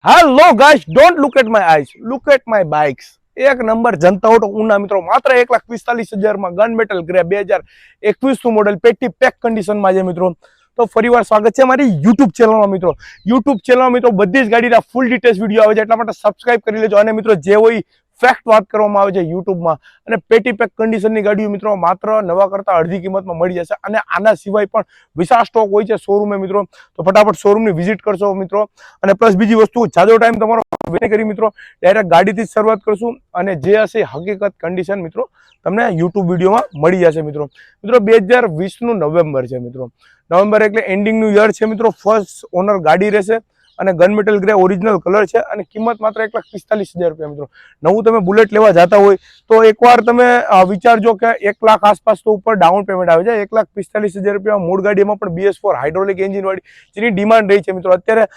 Hello guys, don't look at my eyes, look at my bikes. એક નંબર Janata auto Una મિત્રો, માત્ર 1,45,000 માં ગન મેટલ ગ્રે 2021 નું મોડેલ પેટી પેક કન્ડિશનમાં છે મિત્રો. તો ફરીવાર સ્વાગત છે મારી યુટ્યુબ ચેનલમાં મિત્રો. યુટ્યુબ ચેનલમાં મિત્રો બધી જ ગાડીના ફૂલ ડિટેલ્સ વિડીયો આવે છે, એટલા માટે સબસ્ક્રાઇબ કરી લેજો. અને મિત્રો જે હોય ફેક્ટ વાત કરવામાં આવે છે યુટ્યુબમાં, અને પેટી પેક કન્ડિશનની ગાડીઓ મિત્રો માત્ર નવા કરતા અડધી કિંમતમાં મળી જશે. અને આના સિવાય પણ વિશાળ સ્ટોક હોય છે શોરૂમે મિત્રો, તો ફટાફટ શોરૂમની વિઝિટ કરશો મિત્રો. અને પ્લસ બીજી વસ્તુ, જાજો ટાઈમ તમારો વેસ્ટ કરી મિત્રો, ડાયરેક્ટ ગાડીથી જ શરૂઆત કરશું. અને જે હશે હકીકત કન્ડિશન મિત્રો તમને યુટ્યુબ વિડીયોમાં મળી જશે મિત્રો. મિત્રો 2020 નું નવેમ્બર છે મિત્રો. નવેમ્બર એટલે એન્ડિંગનું યર છે મિત્રો. ફર્સ્ટ ઓનર ગાડી રહેશે અને gun metal grey original colour છે, અને કિંમત માત્ર 1,45,000 રૂપિયા મિત્રો. નવું તમે બુલેટ લેવા જતા હોય તો એકવાર તમે વિચારજો કે 1 લાખ આસપાસ તો ઉપર ડાઉન પેમેન્ટ આવે છે. 1,45,000 રૂપિયા મૂળ ગાડીમાં પણ BS4 હાઇડ્રોલિક એન્જિન વાળી જેની ડિમાન્ડ રહી છે મિત્રો. અત્યારે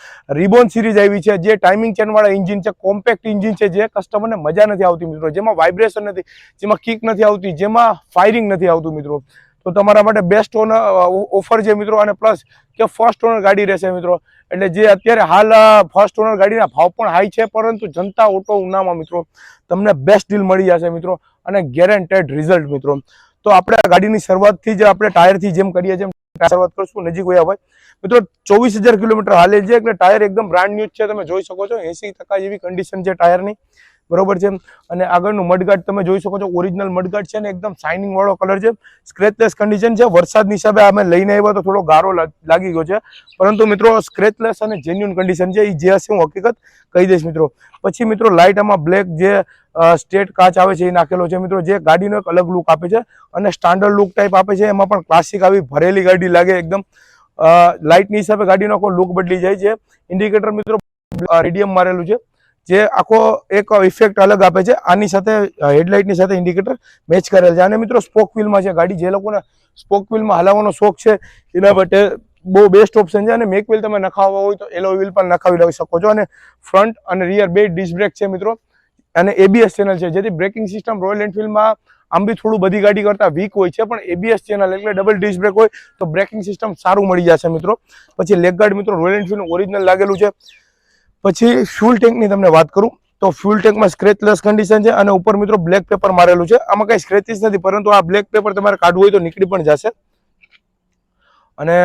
રિબોન સિરીઝ આવી છે, જે ટાઈમિંગ ચેન વાળા એન્જિન છે, કોમ્પેક્ટ એન્જિન છે, જે કસ્ટમરને મજા નથી આવતી મિત્રો, જેમાં વાઇબ્રેશન નથી, જેમાં કિક નથી આવતી, જેમાં ફાયરિંગ નથી આવતું મિત્રો. તો તમારા માટે બેસ્ટ ઓફર છે મિત્રો. અને પ્લસ કે ફર્સ્ટ ઓનર ગાડી રહેશે મિત્રો, એટલે જે અત્યારે હાલ ફર્સ્ટ ઓનર ગાડીના ભાવ પણ હાઈ છે, પરંતુ જનતા ઓટો ઉનામાં મિત્રો તમને બેસ્ટ ડીલ મળી જશે મિત્રો, અને ગેરંટેડ રિઝલ્ટ મિત્રો. તો આપણે આ ગાડીની શરૂઆતથી જ આપણે ટાયરથી જેમ કરીએ છીએ શરૂઆત કરશું. નજીક હોય ભાઈ મિત્રો, 24,000 કિલોમીટર હાલે છે, એટલે ટાયર એકદમ બ્રાન્ડ ન્યૂ છે. તમે જોઈ શકો છો 80% જેવી કન્ડિશન છે ટાયરની, બરોબર છે. અને આગળનું મડગાર્ડ તમે જોઈ શકો છો, ઓરિજિનલ મડગાર્ડ છે, ને એકદમ શાઇનિંગ વાળો કલર છે, સ્ક્રેચલેસ કન્ડિશન છે. વરસાદની હિસાબે અમે લઈને આવ્યા તો થોડો ગારો લાગી ગયો છે, પરંતુ મિત્રો સ્ક્રેચલેસ અને જેન્યુન કન્ડિશન છે. એ જે હશે હું હકીકત કહી દઈશ મિત્રો. પછી મિત્રો લાઇટ આમાં બ્લેક જે સ્ટેટ કાચ આવે છે એ નાખેલો છે મિત્રો, જે ગાડીનો એક અલગ લુક આપે છે, અને સ્ટાન્ડર્ડ લુક ટાઈપ આપે છે. એમાં પણ ક્લાસિક આવી ભરેલી ગાડી લાગે એકદમ. લાઇટની હિસાબે ગાડીનો આખો લુક બદલી જાય છે. ઇન્ડિકેટર મિત્રો રેડિયમ મારેલું છે, જે આખો એક ઇફેક્ટ અલગ આપે છે. આની સાથે હેડલાઇટની સાથે ઇન્ડિકેટર મેચ કરેલ છે. અને મિત્રો સ્પોક વ્હીલમાં છે ગાડી, જે લોકોને સ્પોક વ્હીલમાં હલાવવાનો શોખ છે એના માટે બહુ બેસ્ટ ઓપ્શન છે. અને મેક વ્હીલ તમે નખાવવા હોય તો એલો વ્હીલ પણ નખાવી શકો છો. અને ફ્રન્ટ અને રિયર બે ડિસ્ક બ્રેક છે મિત્રો, અને ABS ચેનલ છે, જેથી બ્રેકિંગ સિસ્ટમ રોયલ એનફિલ્ડમાં આમ બી થોડું બધી ગાડી કરતા વીક હોય છે, પણ ABS ચેનલ એટલે ડબલ ડિસ્ક બ્રેક હોય તો બ્રેકિંગ સિસ્ટમ સારું મળી જશે મિત્રો. પછી લેગ ગાર્ડ મિત્રો રોયલ એનફિલ્ડ ઓરિજિનલ લાગેલું છે. પછી ફ્યુલ ટેન્કની તમને વાત કરું તો ફ્યુલ ટેન્કમાં સ્ક્રેચલેસ કન્ડિશન છે, અને ઉપર મિત્રો બ્લેક પેપર મારેલું છે. આમાં કઈ સ્ક્રેચીસ નથી, પરંતુ આ બ્લેક પેપર તમારે કાઢવું હોય તો નીકળી પણ જશે. અને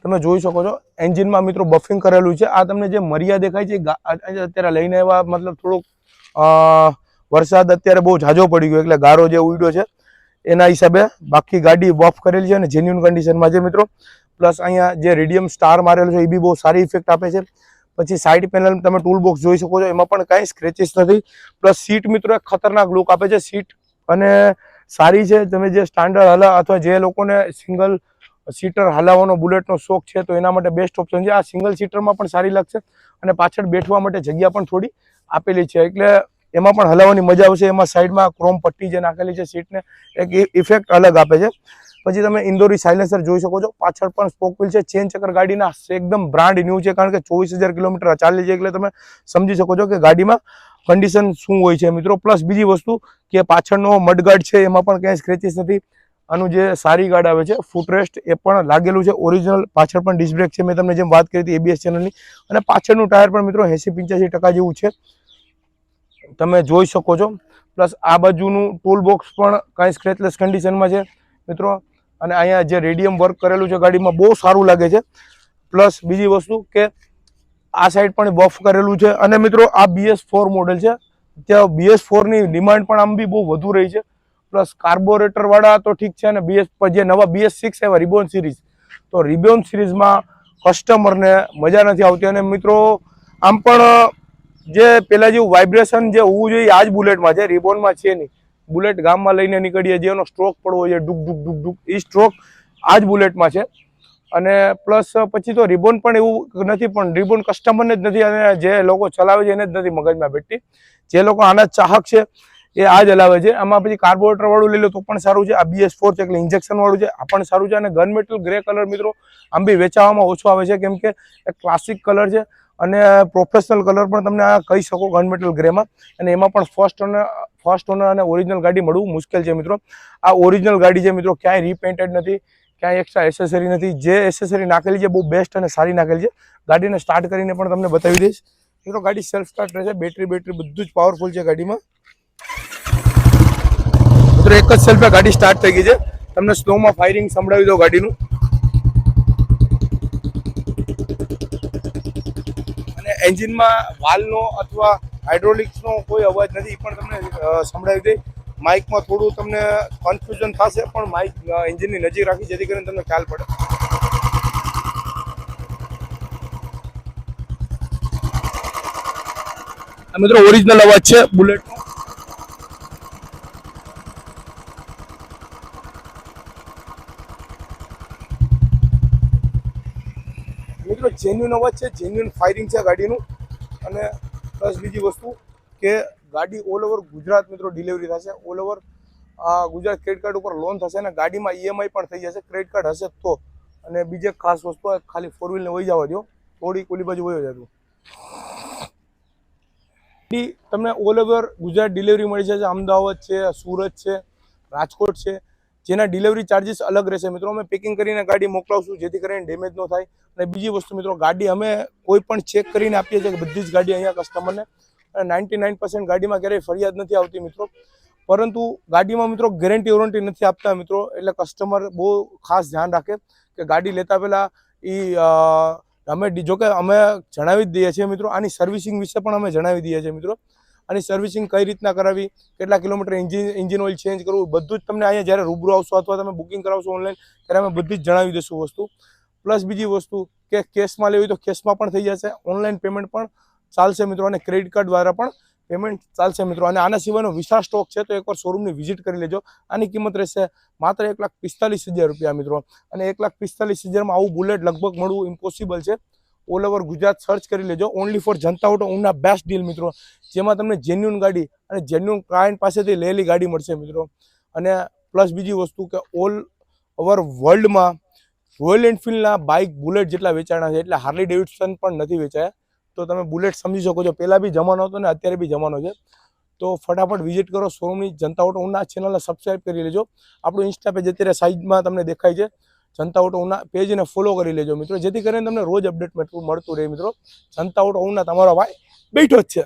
તમે જોઈ શકો છો એન્જિનમાં મિત્રો બફિંગ કરેલું છે. આ તમને જે મરિયા દેખાય છે અત્યારે લઈને આવ્યા, મતલબ થોડુંક વરસાદ અત્યારે બહુ ઝાઝો પડી ગયો એટલે ગારો જે ઉડ્યો છે એના હિસાબે. બાકી ગાડી બફ કરેલી છે અને જેન્યુન કન્ડિશનમાં છે મિત્રો. પ્લસ અહીંયા જે રેડિયમ સ્ટાર મારેલું છે એ બી બહુ સારી ઇફેક્ટ આપે છે. પછી સાઈડ પેનલ તમે ટૂલ બોક્સ જોઈ શકો છો, એમાં પણ કાંઈ સ્ક્રેચીસ નથી. પ્લસ સીટ મિત્રો એક ખતરનાક લુક આપે છે. સીટ અને સારી છે. તમે જે સ્ટાન્ડર્ડ હલા અથવા જે લોકોને સિંગલ સીટર હલાવવાનો બુલેટનો શોખ છે તો એના માટે બેસ્ટ ઓપ્શન છે. આ સિંગલ સીટરમાં પણ સારી લાગશે, અને પાછળ બેઠવા માટે જગ્યા પણ થોડી આપેલી છે, એટલે એમાં પણ હલાવવાની મજા આવશે. એમાં સાઈડમાં ક્રોમ પટ્ટી જે નાખેલી છે સીટને એક ઇફેક્ટ અલગ આપે છે. પછી તમે ઇન્દોરી સાયલેન્સર જોઈ શકો છો, પાછળ પણ સ્પોક વ્હીલ છે. ચેન ચક્કર ગાડીના એકદમ બ્રાન્ડ ન્યૂ છે, કારણ કે 24,000 કિલોમીટર ચાલી છે, એટલે તમે સમજી શકો છો કે ગાડીમાં કન્ડિશન શું હોય છે મિત્રો. પ્લસ બીજી વસ્તુ કે પાછળનો મડગાર્ડ છે એમાં પણ ક્યાંય સ્ક્રેચીસ નથી. આનું જે સારી ગાર્ડ આવે છે ફૂટરેસ્ટ એ પણ લાગેલું છે ઓરિજિનલ. પાછળ પણ ડિસ્ક બ્રેક છે, મેં તમને જેમ વાત કરી હતી ABS ચેનલની. અને પાછળનું ટાયર પણ મિત્રો 80-85% જેવું છે, તમે જોઈ શકો છો. પ્લસ આ બાજુનું ટૂલ બોક્સ પણ કાંઈ સ્ક્રેચલેસ કન્ડિશનમાં છે મિત્રો. અને અહીંયા જે રેડિયમ વર્ક કરેલું છે ગાડીમાં બહુ સારું લાગે છે. પ્લસ બીજી વસ્તુ કે આ સાઈડ પણ બફ કરેલું છે. અને મિત્રો આ BS4 મોડેલ છે, ત્યાં BS4ની ડિમાન્ડ પણ આમ બી બહુ વધુ રહી છે. પ્લસ કાર્બોરેટર વાળા તો ઠીક છે, અને જે નવા BS6 આવ્યા રિબોન સિરીઝ, તો રિબોન સિરીઝમાં કસ્ટમરને મજા નથી આવતી. અને મિત્રો આમ પણ જે પેલા જેવું વાઇબ્રેશન જે હોવું જોઈએ આ જ બુલેટમાં છે, રિબોનમાં છે નહીં. બુલેટ ગામમાં લઈને નીકળીએ, જેનો સ્ટ્રોક પડવો છે ડુક ડુક ડુક ડુક, એ સ્ટ્રોક આ જ બુલેટમાં છે. અને પ્લસ પછી તો રિબોન પણ એવું નથી, પણ રિબોન કસ્ટમરને જ નથી, અને જે લોકો ચલાવે છે એને જ નથી મગજમાં બેઠતી. જે લોકો આના ચાહક છે એ આ જ હલાવે છે. આમાં પછી કાર્બોરેટર વાળું લઈ લો તો પણ સારું છે. આ BS4 છે એટલે ઇન્જેક્શન વાળું છે, આ પણ સારું છે. અને ગન મેટલ ગ્રે કલર મિત્રો આમ બી વેચાવામાં ઓછો આવે છે, કેમ કે એક ક્લાસિક કલર છે, અને પ્રોફેશનલ કલર પણ તમને આ કહી શકો ગન મેટલ ગ્રેમાં. અને એમાં પણ ફર્સ્ટ ઓનર અને ઓરિજિનલ ગાડી મળવું મુશ્કેલ છે મિત્રો. આ ઓરિજિનલ ગાડી છે મિત્રો, ક્યાંય રીપેન્ટેડ નથી, ક્યાંય એક્સ્ટ્રા એસેસરી નથી. જે એસેસરી નાખેલી છે બહુ બેસ્ટ અને સારી નાખેલી છે. ગાડીને સ્ટાર્ટ કરીને પણ તમને બતાવી દઈશ. મિત્રો ગાડી સેલ્ફ સ્ટાર્ટ રહેશે, બેટરી બધું જ પાવરફુલ છે ગાડીમાં. મિત્રો એક જ સેલ્ફે ગાડી સ્ટાર્ટ થઈ ગઈ છે. તમને સ્લોમાં ફાયરિંગ સંભળાવી દો ગાડીનું. અને એન્જિનમાં વાલ્વનો અથવા હાઇડ્રોલિક્સનો કોઈ અવાજ નથી, પણ તમને સંભળાવી દે. માઇકમાં થોડું તમને કન્ફ્યુઝન થશે, પણ માઇક એન્જિનની નજીક રાખી જેથી કરીને તમને ખ્યાલ પડે. મિત્રો ઓરિજિનલ અવાજ છે બુલેટનો. મિત્રો જેન્યુન અવાજ છે, જેન્યુન ફાયરિંગ છે ગાડીનું. અને પ્લસ બીજી વસ્તુ કે ગાડી ઓલ ઓવર ગુજરાત મિત્રો ડિલિવરી થશે. All over Gujarat credit card ઉપર લોન થશે અને ગાડીમાં ઈએમઆઈ પણ થઈ જશે, ક્રેડિટ કાર્ડ હશે તો. અને બીજી ખાસ વસ્તુ ખાલી 4 વ્હીલને વહી જવા દો, થોડી ઓલી બાજુ વહી જતું. તમને ઓલ ઓવર ગુજરાત ડિલિવરી મળી જશે. અમદાવાદ છે, સુરત છે, રાજકોટ છે, જેના ડિલિવરી ચાર્જીસ અલગ રહેશે મિત્રો. અમે પેકિંગ કરીને ગાડી મોકલાવશું જેથી કરીને ડેમેજ ન થાય. અને બીજી વસ્તુ મિત્રો, ગાડી અમે કોઈ પણ ચેક કરીને આપીએ છીએ કે બધી જ ગાડી અહીંયા કસ્ટમરને. અને 99% ગાડીમાં ક્યારેય ફરિયાદ નથી આવતી મિત્રો. પરંતુ ગાડીમાં મિત્રો ગેરંટી વોરંટી નથી આપતા મિત્રો, એટલે કસ્ટમર બહુ ખાસ ધ્યાન રાખે કે ગાડી લેતા પહેલાં અમે જોકે અમે જણાવી જ દઈએ છીએ મિત્રો. આની સર્વિસિંગ વિશે પણ અમે જણાવી દઈએ છીએ મિત્રો. આની સર્વિસિંગ કઈ રીતના કરાવી, કેટલા કિલોમીટર એન્જિન ઓઇલ ચેન્જ કરવું, બધું જ તમને અહીંયા જ્યારે રૂબરૂ આવશો અથવા તમે બુકિંગ કરાવશો ઓનલાઈન ત્યારે અમે બધી જ જણાવી દઈશું વસ્તુ. પ્લસ બીજી વસ્તુ કે કેશમાં લેવી તો કેશમાં પણ થઈ જશે, ઓનલાઈન પેમેન્ટ પણ ચાલશે મિત્રો, અને ક્રેડિટ કાર્ડ દ્વારા પણ પેમેન્ટ ચાલશે મિત્રો. અને આના સિવાયનો વિશાળ સ્ટોક છે તો એકવાર શોરૂમની વિઝિટ કરી લેજો. આની કિંમત રહેશે માત્ર 1,45,000 રૂપિયા મિત્રો. અને 1,45,000માં આવું બુલેટ લગભગ મળવું ઇમ્પોસિબલ છે. ઓલ ઓવર ગુજરાત સર્ચ કરી લેજો. Only for Janata auto Una best deal મિત્રો, જેમાં તમને જેન્યુન ગાડી અને જેન્યુન ક્લાયન્ટ પાસેથી લેલી ગાડી મળશે મિત્રો. અને પ્લસ બીજી વસ્તુ કે ઓલ ઓવર વર્લ્ડમાં રોયલ એનફિલ્ડના બાઇક બુલેટ જેટલા વેચાણા છે એટલે હાર્લી ડેવિડસન પણ નથી વેચાયા. તો તમે બુલેટ સમજી શકો છો, પહેલાં બી જમાનો હતો ને અત્યારે બી જમાનો છે. તો ફટાફટ વિઝિટ કરો શોરૂમની. જનતા ઓટો ઉના ચેનલને સબસ્ક્રાઈબ કરી લેજો. આપણું ઇન્સ્ટા પેજ અત્યારે સાઈડમાં તમને દેખાય છે, જનતા ઓટો ઉના પેજને ફોલો કરી લેજો મિત્રો, જેથી કરીને તમને રોજ અપડેટ મળતું રહે મિત્રો. જનતા ઓટો ઉના તમારો ભાઈ બેઠો જ છે.